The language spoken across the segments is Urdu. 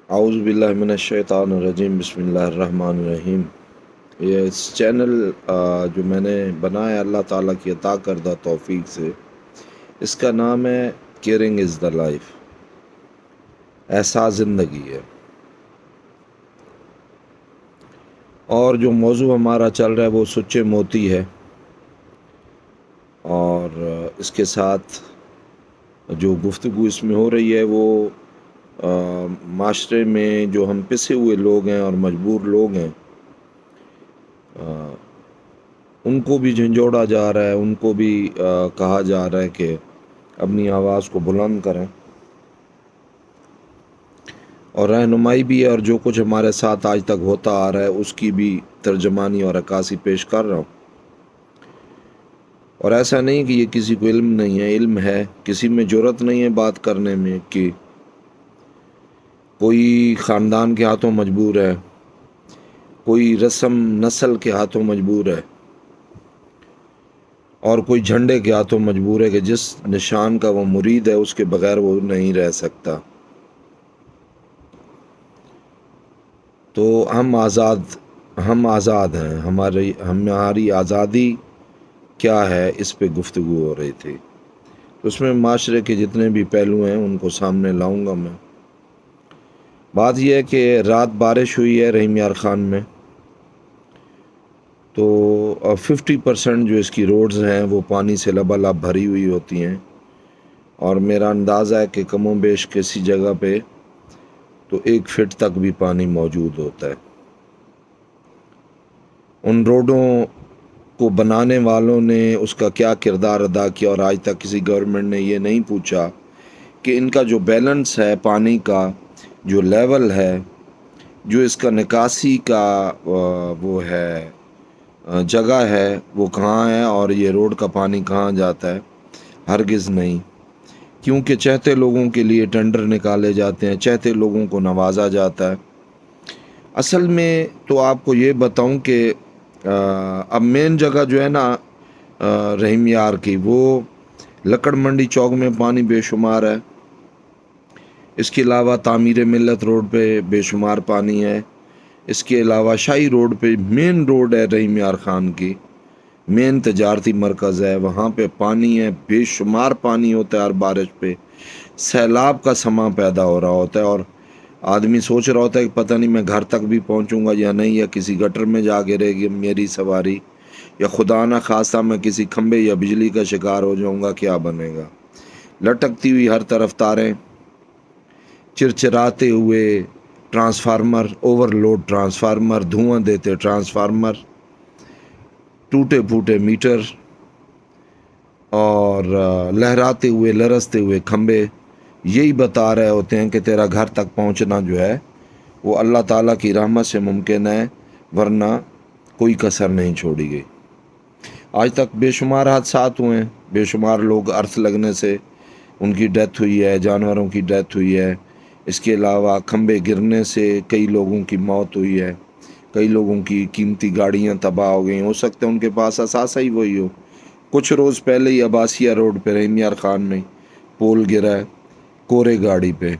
اعوذ باللہ من الشیطان الرجیم بسم اللہ الرحمن الرحیم۔ یہ چینل جو میں نے بنایا اللہ تعالیٰ کی عطا کردہ توفیق سے، اس کا نام ہے کیئرنگ از دا لائف، احساس زندگی ہے۔ اور جو موضوع ہمارا چل رہا ہے وہ سچے موتی ہے، اور اس کے ساتھ جو گفتگو اس میں ہو رہی ہے وہ معاشرے میں جو ہم پسے ہوئے لوگ ہیں اور مجبور لوگ ہیں، ان کو بھی جھنجھوڑا جا رہا ہے، ان کو بھی کہا جا رہا ہے کہ اپنی آواز کو بلند کریں، اور رہنمائی بھی ہے، اور جو کچھ ہمارے ساتھ آج تک ہوتا آ رہا ہے اس کی بھی ترجمانی اور عکاسی پیش کر رہا ہوں۔ اور ایسا نہیں کہ یہ کسی کو علم نہیں ہے، علم ہے، کسی میں جرأت نہیں ہے بات کرنے میں کہ کوئی خاندان کے ہاتھوں مجبور ہے، کوئی رسم نسل کے ہاتھوں مجبور ہے، اور کوئی جھنڈے کے ہاتھوں مجبور ہے کہ جس نشان کا وہ مرید ہے اس کے بغیر وہ نہیں رہ سکتا۔ تو ہم آزاد ہیں، ہماری آزادی کیا ہے، اس پہ گفتگو ہو رہی تھی۔ اس میں معاشرے کے جتنے بھی پہلو ہیں ان کو سامنے لاؤں گا میں۔ بات یہ ہے کہ رات بارش ہوئی ہے رحیم یار خان میں، تو 50% جو اس کی روڈز ہیں وہ پانی سے لبالب بھری ہوئی ہوتی ہیں، اور میرا اندازہ ہے کہ کم و بیش کسی جگہ پہ تو 1 فٹ تک بھی پانی موجود ہوتا ہے۔ ان روڈوں کو بنانے والوں نے اس کا کیا کردار ادا کیا، اور آج تک کسی گورنمنٹ نے یہ نہیں پوچھا کہ ان کا جو بیلنس ہے، پانی کا جو لیول ہے، جو اس کا نکاسی کا وہ ہے جگہ ہے، وہ کہاں ہے، اور یہ روڈ کا پانی کہاں جاتا ہے۔ ہرگز نہیں، کیونکہ چہتے لوگوں کے لیے ٹینڈر نکالے جاتے ہیں، چہتے لوگوں کو نوازا جاتا ہے۔ اصل میں تو آپ کو یہ بتاؤں کہ اب مین جگہ جو ہے نا رحیم یار کی، وہ لکڑ منڈی چوک میں پانی بے شمار ہے۔ اس کے علاوہ تعمیر ملت روڈ پہ بے شمار پانی ہے۔ اس کے علاوہ شاہی روڈ پہ مین روڈ ہے رحیم یار خان کی، مین تجارتی مرکز ہے، وہاں پہ پانی ہے، بے شمار پانی ہوتا ہے ہر بارش پہ، سیلاب کا سماں پیدا ہو رہا ہوتا ہے، اور آدمی سوچ رہا ہوتا ہے کہ پتہ نہیں میں گھر تک بھی پہنچوں گا یا نہیں، یا کسی گٹر میں جا کے رہے گی میری سواری، یا خدا نہ خواستہ میں کسی کھمبے یا بجلی کا شکار ہو جاؤں گا، کیا بنے گا۔ لٹکتی ہوئی ہر طرف تاریں، چرچراتے ہوئے ٹرانسفارمر، اوور لوڈ ٹرانسفارمر، دھواں دیتے ٹرانسفارمر، ٹوٹے پھوٹے میٹر، اور لہراتے ہوئے لرزتے ہوئے کھمبے، یہی بتا رہے ہوتے ہیں کہ تیرا گھر تک پہنچنا جو ہے وہ اللہ تعالیٰ کی رحمت سے ممکن ہے، ورنہ کوئی کسر نہیں چھوڑی گئی۔ آج تک بے شمار حادثات ہوئے ہیں، بے شمار لوگ ارتھ لگنے سے ان کی ڈیتھ ہوئی ہے، جانوروں کی ڈیتھ ہوئی ہے۔ اس کے علاوہ کھمبے گرنے سے کئی لوگوں کی موت ہوئی ہے، کئی لوگوں کی قیمتی گاڑیاں تباہ ہو گئی، ہو سکتا ہے ان کے پاس اثاثہ ہی وہی ہو۔ کچھ روز پہلے ہی عباسیہ روڈ پہ رحیم یار خان میں پول گرا ہے کورے گاڑی پہ،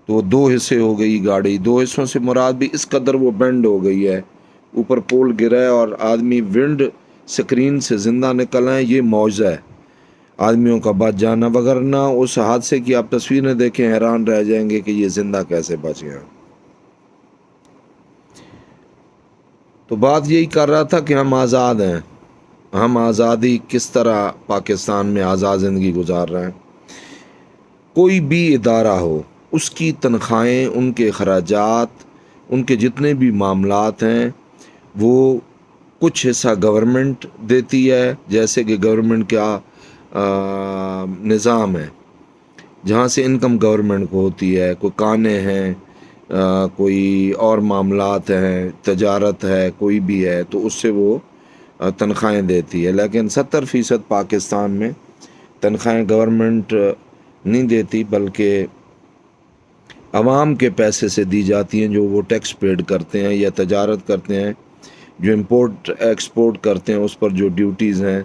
تو 2 حصے ہو گئی گاڑی، 2 حصوں سے مراد بھی اس قدر وہ بینڈ ہو گئی ہے، اوپر پول گرا ہے اور آدمی ونڈ سکرین سے زندہ نکل آئے، یہ معجزہ ہے آدمیوں کا بچ جانا، وگرنہ اس حادثے کی آپ تصویریں دیکھیں حیران رہ جائیں گے کہ یہ زندہ کیسے بچ گیا۔ تو بات یہی کر رہا تھا کہ ہم آزاد ہیں، ہم آزادی کس طرح پاکستان میں آزاد زندگی گزار رہے ہیں۔ کوئی بھی ادارہ ہو، اس کی تنخواہیں، ان کے اخراجات، ان کے جتنے بھی معاملات ہیں، وہ کچھ حصہ گورنمنٹ دیتی ہے، جیسے کہ گورنمنٹ کا نظام ہے جہاں سے انکم گورنمنٹ کو ہوتی ہے، کوئی کانے ہیں، کوئی اور معاملات ہیں، تجارت ہے، کوئی بھی ہے، تو اس سے وہ تنخواہیں دیتی ہے۔ لیکن 70% پاکستان میں تنخواہیں گورنمنٹ نہیں دیتی، بلکہ عوام کے پیسے سے دی جاتی ہیں، جو وہ ٹیکس پیڈ کرتے ہیں یا تجارت کرتے ہیں، جو امپورٹ ایکسپورٹ کرتے ہیں اس پر جو ڈیوٹیز ہیں،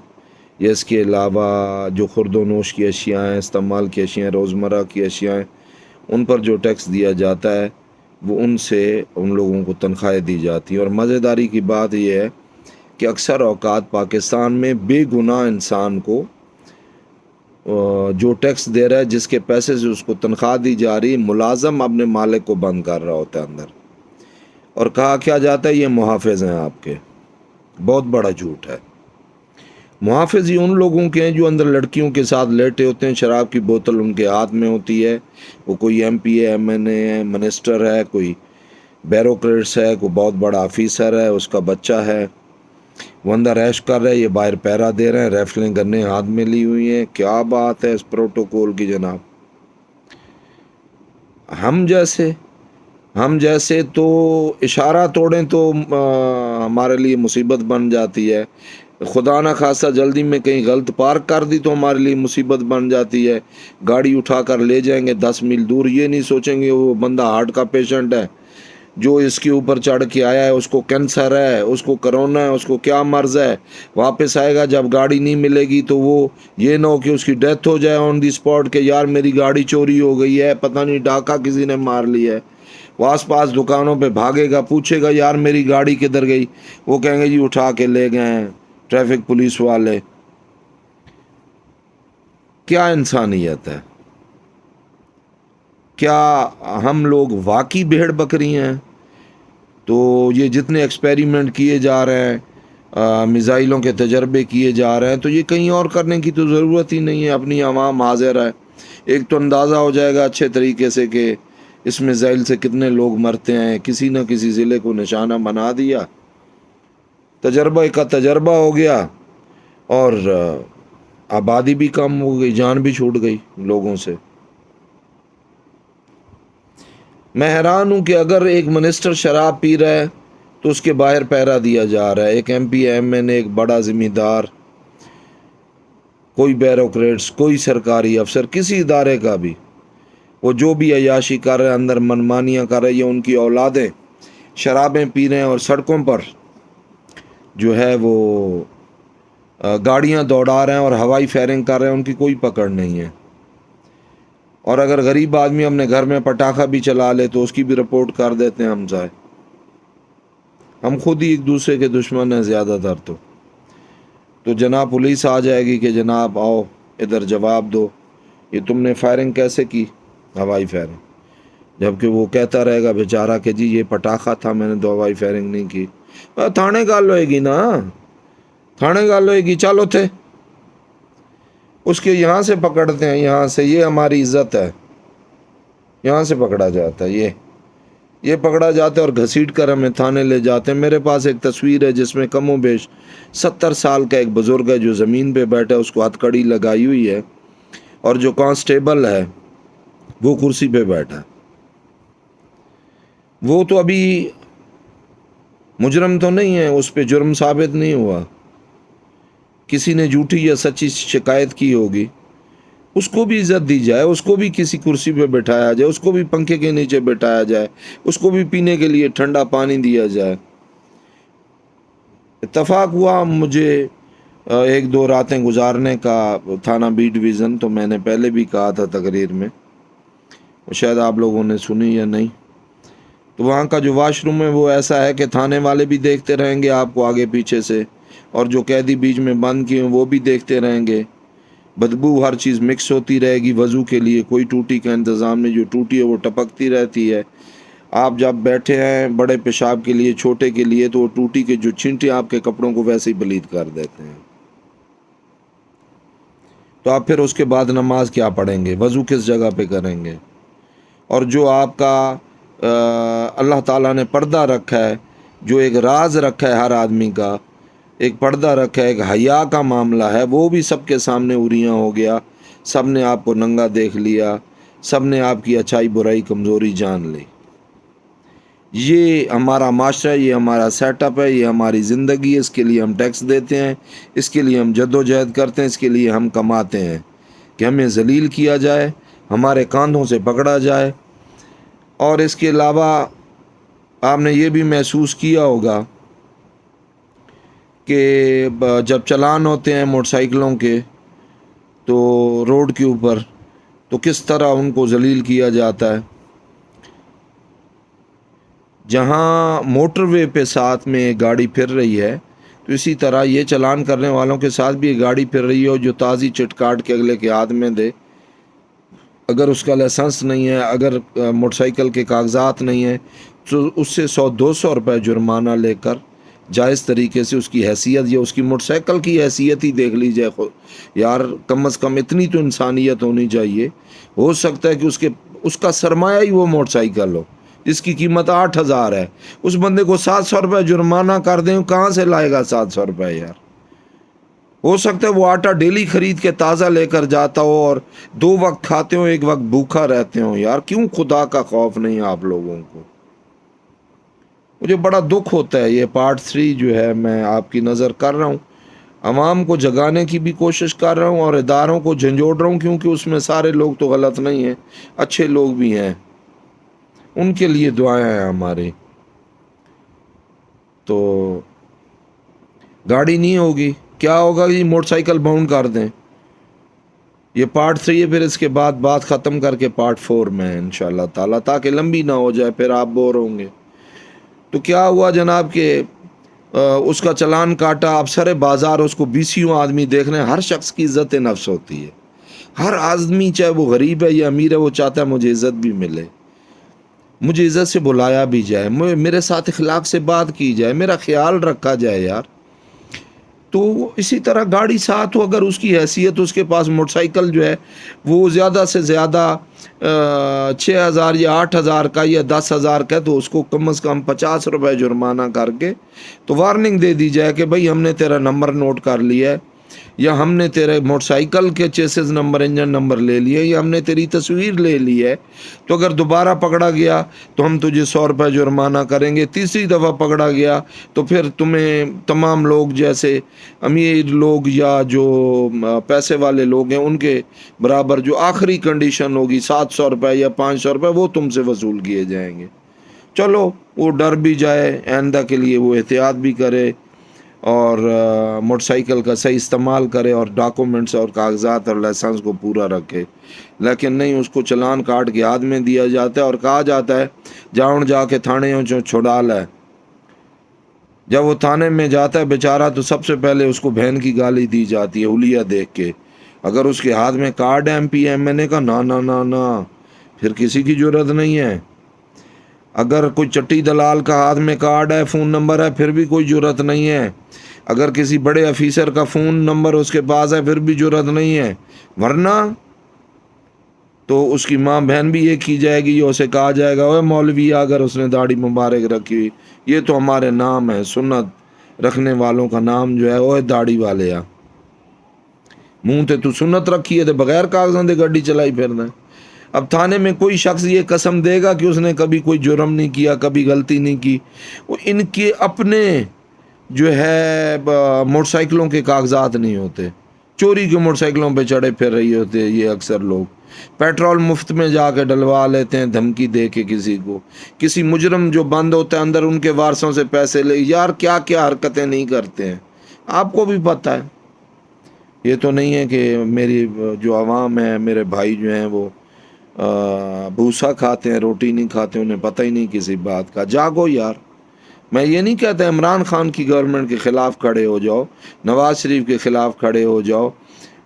یا اس کے علاوہ جو خورد و نوش کی اشیاء ہیں، استعمال کی اشیاء ہیں، روزمرہ کی اشیاء ہیں، ان پر جو ٹیکس دیا جاتا ہے، وہ ان سے ان لوگوں کو تنخواہیں دی جاتی ہیں۔ اور مزیداری کی بات یہ ہے کہ اکثر اوقات پاکستان میں بے گناہ انسان کو جو ٹیکس دے رہا ہے، جس کے پیسے سے اس کو تنخواہ دی جا رہی، ملازم اپنے مالک کو بند کر رہا ہوتا ہے اندر، اور کہا کیا جاتا ہے یہ محافظ ہیں آپ کے۔ بہت بڑا جھوٹ ہے۔ محافظ یہ ان لوگوں کے ہیں جو اندر لڑکیوں کے ساتھ لیٹے ہوتے ہیں، شراب کی بوتل ان کے ہاتھ میں ہوتی ہے، وہ کوئی ایم پی ہے، ایم این اے ہے، منسٹر ہے، کوئی بیوروکریٹس ہے، کوئی بہت بڑا آفیسر ہے، اس کا بچہ ہے، وہ اندر عیش کر رہے ہیں، یہ باہر پہرا دے رہے ہیں، ریفلیں گنیں ہاتھ میں لی ہوئی ہیں۔ کیا بات ہے اس پروٹوکول کی جناب! ہم جیسے تو اشارہ توڑیں تو ہمارے لیے مصیبت بن جاتی ہے، خدا نہ خواستہ جلدی میں کہیں غلط پارک کر دی تو ہمارے لیے مصیبت بن جاتی ہے، گاڑی اٹھا کر لے جائیں گے 10 میل دور، یہ نہیں سوچیں گے وہ بندہ ہارٹ کا پیشنٹ ہے، جو اس کے اوپر چڑھ کے آیا ہے اس کو کینسر ہے، اس کو کرونا ہے، اس کو کیا مرض ہے، واپس آئے گا جب گاڑی نہیں ملے گی تو وہ یہ نہ ہو کہ اس کی ڈیتھ ہو جائے آن دی اسپاٹ کہ یار میری گاڑی چوری ہو گئی ہے، پتہ نہیں ڈاکہ کسی نے مار لیا ہے۔ وہ آس پاس دکانوں پہ بھاگے گا، پوچھے گا یار میری گاڑی کدھر گئی، وہ کہیں گے جی اٹھا کے لے گئے ہیں ٹریفک پولیس والے۔ کیا انسانیت ہے! کیا ہم لوگ واقعی بھیڑ بکری ہیں؟ تو یہ جتنے ایکسپیریمنٹ کیے جا رہے ہیں، میزائلوں کے تجربے کیے جا رہے ہیں، تو یہ کہیں اور کرنے کی تو ضرورت ہی نہیں ہے، اپنی عوام حاضر ہے۔ ایک تو اندازہ ہو جائے گا اچھے طریقے سے کہ اس میزائل سے کتنے لوگ مرتے ہیں، کسی نہ کسی ضلع کو نشانہ بنا دیا، تجربہ کا تجربہ ہو گیا، اور آبادی بھی کم ہو گئی، جان بھی چھوٹ گئی لوگوں سے۔ میں حیران ہوں کہ اگر ایک منسٹر شراب پی رہا ہے تو اس کے باہر پہرا دیا جا رہا ہے، ایک ایم پی ایم این اے، ایک بڑا ذمہ دار، کوئی بیوروکریٹس، کوئی سرکاری افسر، کسی ادارے کا بھی، وہ جو بھی عیاشی کر رہے ہیں، اندر منمانیاں کر رہے ہیں، یا ان کی اولادیں شرابیں پی رہے ہیں اور سڑکوں پر جو ہے وہ گاڑیاں دوڑا رہے ہیں اور ہوائی فائرنگ کر رہے ہیں، ان کی کوئی پکڑ نہیں ہے۔ اور اگر غریب آدمی اپنے گھر میں پٹاخہ بھی چلا لے تو اس کی بھی رپورٹ کر دیتے ہیں ہم ضائع۔ ہم خود ہی ایک دوسرے کے دشمن ہیں زیادہ تر تو جناب پولیس آ جائے گی کہ جناب آؤ ادھر جواب دو، یہ تم نے فائرنگ کیسے کی، ہوائی فائرنگ، جبکہ وہ کہتا رہے گا بیچارہ کہ جی یہ پٹاخہ تھا، میں نے تو ہوائی فائرنگ نہیں کی۔ تھانے گال ہوئے گی نا، تھانے گال ہوئے گی، چلو تھے اس کے یہاں سے پکڑتے ہیں، یہاں سے، یہ ہماری عزت ہے، یہاں سے پکڑا جاتا ہے، یہ پکڑا جاتا ہے اور گھسیٹ کر ہمیں تھانے لے جاتے ہیں۔ میرے پاس ایک تصویر ہے جس میں کم و بیش 70 سال کا ایک بزرگ ہے جو زمین پہ بیٹھا ہے، اس کو ہتھ کڑی لگائی ہوئی ہے، اور جو کانسٹیبل ہے وہ کرسی پہ بیٹھا ہے۔ وہ تو ابھی مجرم تو نہیں ہے، اس پہ جرم ثابت نہیں ہوا، کسی نے جھوٹی یا سچی شکایت کی ہوگی، اس کو بھی عزت دی جائے، اس کو بھی کسی کرسی پہ بٹھایا جائے، اس کو بھی پنکھے کے نیچے بٹھایا جائے، اس کو بھی پینے کے لیے ٹھنڈا پانی دیا جائے۔ اتفاق ہوا مجھے 1-2 راتیں گزارنے کا تھانہ بی ڈویژن، تو میں نے پہلے بھی کہا تھا تقریر میں، شاید آپ لوگوں نے سنی یا نہیں، تو وہاں کا جو واش روم ہے وہ ایسا ہے کہ تھانے والے بھی دیکھتے رہیں گے آپ کو آگے پیچھے سے، اور جو قیدی بیچ میں بند کیے ہیں وہ بھی دیکھتے رہیں گے، بدبو ہر چیز مکس ہوتی رہے گی۔ وضو کے لیے کوئی ٹوٹی کا انتظام نہیں، جو ٹوٹی ہے وہ ٹپکتی رہتی ہے۔ آپ جب بیٹھے ہیں بڑے پیشاب کے لیے، چھوٹے کے لیے، تو وہ ٹوٹی کے جو چھینٹے آپ کے کپڑوں کو ویسے ہی پلید کر دیتے ہیں، تو آپ پھر اس کے بعد نماز کیا پڑھیں گے، وضو کس جگہ پہ کریں گے؟ اور جو آپ کا اللہ تعالیٰ نے پردہ رکھا ہے، جو ایک راز رکھا ہے ہر آدمی کا، ایک پردہ رکھا ہے، ایک حیا کا معاملہ ہے، وہ بھی سب کے سامنے اریاں ہو گیا، سب نے آپ کو ننگا دیکھ لیا، سب نے آپ کی اچھائی برائی کمزوری جان لی۔ یہ ہمارا معاشرہ ہے، یہ ہمارا سیٹ اپ ہے، یہ ہماری زندگی ہے، اس کے لیے ہم ٹیکس دیتے ہیں، اس کے لیے ہم جد و جہد کرتے ہیں، اس کے لیے ہم کماتے ہیں کہ ہمیں ذلیل کیا جائے، ہمارے کاندھوں سے پکڑا جائے۔ اور اس کے علاوہ آپ نے یہ بھی محسوس کیا ہوگا کہ جب چلان ہوتے ہیں موٹر سائیکلوں کے تو روڈ کے اوپر، تو کس طرح ان کو ذلیل کیا جاتا ہے۔ جہاں موٹر وے پہ ساتھ میں ایک گاڑی پھر رہی ہے، تو اسی طرح یہ چلان کرنے والوں کے ساتھ بھی ایک گاڑی پھر رہی ہو جو تازی چٹ کاٹ کے اگلے کے ہاتھ میں دے. اگر اس کا لائسنس نہیں ہے، اگر موٹر سائیکل کے کاغذات نہیں ہیں، تو اس سے 100-200 روپے جرمانہ لے کر جائز طریقے سے اس کی حیثیت یا اس کی موٹر سائیکل کی حیثیت ہی دیکھ لی جائے. یار کم از کم اتنی تو انسانیت ہونی چاہیے. ہو سکتا ہے کہ اس کا سرمایہ ہی وہ موٹر سائیکل ہو جس کی قیمت 8,000 ہے. اس بندے کو 700 روپے جرمانہ کر دیں، کہاں سے لائے گا 700 روپے یار؟ ہو سکتا ہے وہ آٹا ڈیلی خرید کے تازہ لے کر جاتا ہو اور 2 وقت کھاتے ہو، 1 وقت بھوکا رہتے ہو. یار کیوں خدا کا خوف نہیں آپ لوگوں کو؟ مجھے بڑا دکھ ہوتا ہے. یہ پارٹ 3 جو ہے میں آپ کی نظر کر رہا ہوں، عوام کو جگانے کی بھی کوشش کر رہا ہوں اور اداروں کو جھنجھوڑ رہا ہوں، کیونکہ اس میں سارے لوگ تو غلط نہیں ہیں، اچھے لوگ بھی ہیں. ان کے لیے دعائیں ہیں ہماری. تو گاڑی نہیں ہوگی، کیا ہوگا؟ یہ موٹر سائیکل باؤنڈ کر دیں. یہ پارٹ 3 ہے، پھر اس کے بعد بات ختم کر کے پارٹ 4 میں انشاءاللہ تعالیٰ، تاکہ لمبی نہ ہو جائے پھر آپ بور ہوں گے. تو کیا ہوا جناب کہ اس کا چلان کاٹا. اب سارے بازار اس کو 20 آدمی دیکھ رہے ہیں. ہر شخص کی عزت نفس ہوتی ہے. ہر آدمی چاہے وہ غریب ہے یا امیر ہے، وہ چاہتا ہے مجھے عزت بھی ملے، مجھے عزت سے بلایا بھی جائے، میرے ساتھ اخلاق سے بات کی جائے، میرا خیال رکھا جائے یار. تو اسی طرح گاڑی ساتھ ہو، اگر اس کی حیثیت، اس کے پاس موٹر سائیکل جو ہے وہ زیادہ سے زیادہ 6,000 یا 8,000 کا یا 10,000 کا، تو اس کو کم از کم 50 روپے جرمانہ کر کے تو وارننگ دے دی جائے کہ بھائی ہم نے تیرا نمبر نوٹ کر لیا ہے، یا ہم نے تیرے موٹر سائیکل کے چیسز نمبر، انجن نمبر لے لیے، یا ہم نے تیری تصویر لے لی ہے. تو اگر دوبارہ پکڑا گیا تو ہم تجھے 100 روپے جرمانہ کریں گے. تیسری دفعہ پکڑا گیا تو پھر تمہیں تمام لوگ، جیسے امیر لوگ یا جو پیسے والے لوگ ہیں، ان کے برابر جو آخری کنڈیشن ہوگی 700 روپے یا 500 روپے، وہ تم سے وصول کیے جائیں گے. چلو وہ ڈر بھی جائے، آئندہ کے لیے وہ احتیاط بھی کرے اور موٹر سائیکل کا صحیح استعمال کرے اور ڈاکومنٹس اور کاغذات اور لائسنس کو پورا رکھے. لیکن نہیں، اس کو چلان کاٹ کے ہاتھ میں دیا جاتا ہے اور کہا جاتا ہے جاؤں جا کے تھانے چھڑا لے. جب وہ تھانے میں جاتا ہے بیچارہ، تو سب سے پہلے اس کو بہن کی گالی دی جاتی ہے حلیہ دیکھ کے. اگر اس کے ہاتھ میں کارڈ ہے MP MNA کا، نا پھر کسی کی جرت نہیں ہے. اگر کوئی چٹی دلال کا ہاتھ میں کارڈ ہے، فون نمبر ہے، پھر بھی کوئی جرت نہیں ہے. اگر کسی بڑے آفیسر کا فون نمبر اس کے پاس ہے، پھر بھی جرت نہیں ہے. ورنہ تو اس کی ماں بہن بھی یہ کی جائے گی، اسے کہا جائے گا، اوے مولوی، اگر اس نے داڑھی مبارک رکھی ہوئی، یہ تو ہمارے نام ہے، سنت رکھنے والوں کا نام جو ہے، اوے داڑھی والے آ، منہ تے تو سنت رکھی ہے، تے بغیر کاغذاں دے گاڑی چلائی پھرنا ہے. اب تھانے میں کوئی شخص یہ قسم دے گا کہ اس نے کبھی کوئی جرم نہیں کیا، کبھی غلطی نہیں کی. وہ ان کے اپنے جو ہے موٹر سائیکلوں کے کاغذات نہیں ہوتے، چوری کے موٹر سائیکلوں پہ چڑھے پھر رہی ہوتے یہ اکثر لوگ. پیٹرول مفت میں جا کے ڈلوا لیتے ہیں دھمکی دے کے کسی کو. کسی مجرم جو بند ہوتا ہے اندر، ان کے وارثوں سے پیسے لے. یار کیا کیا حرکتیں نہیں کرتے ہیں، آپ کو بھی پتہ ہے. یہ تو نہیں ہے کہ میری جو عوام ہے، میرے بھائی جو ہیں، وہ بھوسا کھاتے ہیں، روٹی نہیں کھاتے، انہیں پتہ ہی نہیں کسی بات کا. جاگو یار. میں یہ نہیں کہتا عمران خان کی گورنمنٹ کے خلاف کھڑے ہو جاؤ، نواز شریف کے خلاف کھڑے ہو جاؤ،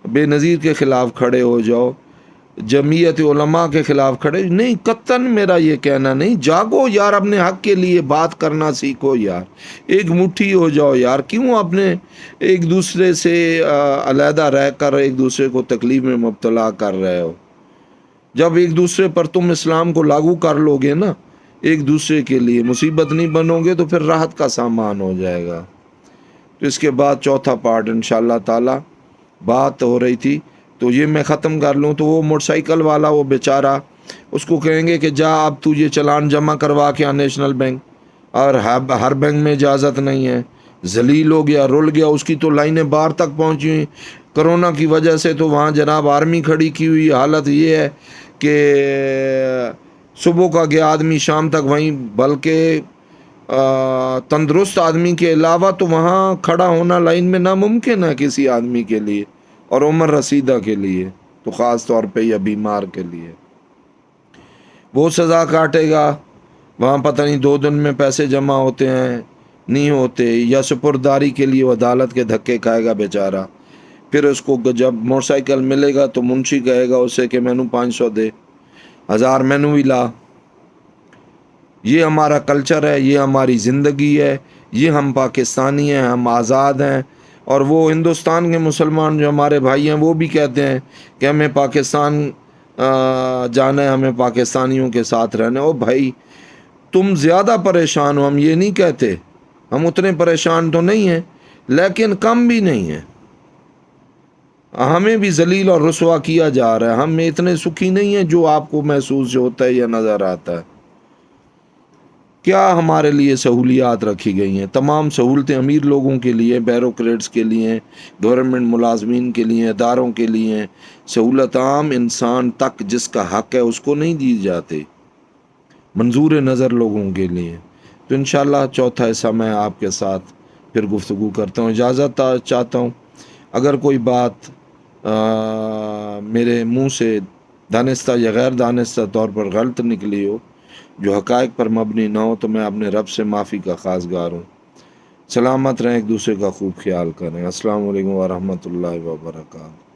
بے نظیر کے خلاف کھڑے ہو جاؤ، جمعیت علماء کے خلاف کھڑے نہیں. قطعاً میرا یہ کہنا نہیں. جاگو یار، اپنے حق کے لیے بات کرنا سیکھو یار. ایک مٹھی ہو جاؤ یار. کیوں اپنے ایک دوسرے سے علیحدہ رہ کر ایک دوسرے کو تکلیف میں مبتلا کر رہے ہو؟ جب ایک دوسرے پر تم اسلام کو لاگو کر لو گے نا، ایک دوسرے کے لیے مصیبت نہیں بنو گے، تو پھر راحت کا سامان ہو جائے گا. تو اس کے بعد چوتھا پارٹ انشاءاللہ تعالی. بات ہو رہی تھی تو یہ میں ختم کر لوں. تو وہ موٹر سائیکل والا، وہ بیچارہ، اس کو کہیں گے کہ جا اب تو یہ چلان جمع کروا کے نیشنل بینک، اور ہر بینک میں اجازت نہیں ہے. ذلیل ہو گیا، رول گیا. اس کی تو لائنیں باہر تک پہنچی ہوئی کرونا کی وجہ سے. تو وہاں جناب آرمی کھڑی کی ہوئی. حالت یہ ہے کہ صبح کا گیا آدمی شام تک وہیں، بلکہ تندرست آدمی کے علاوہ تو وہاں کھڑا ہونا لائن میں ناممکن ہے کسی آدمی کے لیے، اور عمر رسیدہ کے لیے تو خاص طور پہ، یا بیمار کے لیے. وہ سزا کاٹے گا وہاں پتہ نہیں 2 دن میں پیسے جمع ہوتے ہیں نہیں ہوتے، یا سپرداری کے لیے وہ عدالت کے دھکے کھائے گا بیچارہ، پھر اس کو جب موٹر سائیکل ملے گا تو منشی کہے گا اسے کہ مینو 500 دے، 1000 مینو بھی لا۔ یہ ہمارا کلچر ہے، یہ ہماری زندگی ہے، یہ ہم پاکستانی ہیں، ہم آزاد ہیں۔ اور وہ ہندوستان کے مسلمان جو ہمارے بھائی ہیں وہ بھی کہتے ہیں کہ ہمیں پاکستان جانا ہے، ہمیں پاکستانیوں کے ساتھ رہنا ہے۔ او بھائی تم زیادہ پریشان ہو، ہم یہ نہیں کہتے، ہم اتنے پریشان تو نہیں ہیں لیکن کم بھی نہیں ہیں۔ ہمیں بھی ذلیل اور رسوا کیا جا رہا ہے، ہم اتنے سکھی نہیں ہیں جو آپ کو محسوس ہوتا ہے یا نظر آتا ہے۔ کیا ہمارے لیے سہولیات رکھی گئی ہیں؟ تمام سہولتیں امیر لوگوں کے لیے، بیوروکریٹس کے لیے، گورنمنٹ ملازمین کے لیے، اداروں کے لیے۔ سہولت عام انسان تک جس کا حق ہے اس کو نہیں دی جاتی، منظور نظر لوگوں کے لیے۔ تو انشاءاللہ چوتھا حصہ میں آپ کے ساتھ پھر گفتگو کرتا ہوں۔ اجازت چاہتا ہوں، اگر کوئی بات میرے منہ سے دانستہ یا غیر دانستہ طور پر غلط نکلی ہو، جو حقائق پر مبنی نہ ہو، تو میں اپنے رب سے معافی کا خواستگار ہوں۔ سلامت رہیں، ایک دوسرے کا خوب خیال کریں۔ السلام علیکم ورحمۃ اللہ وبرکاتہ۔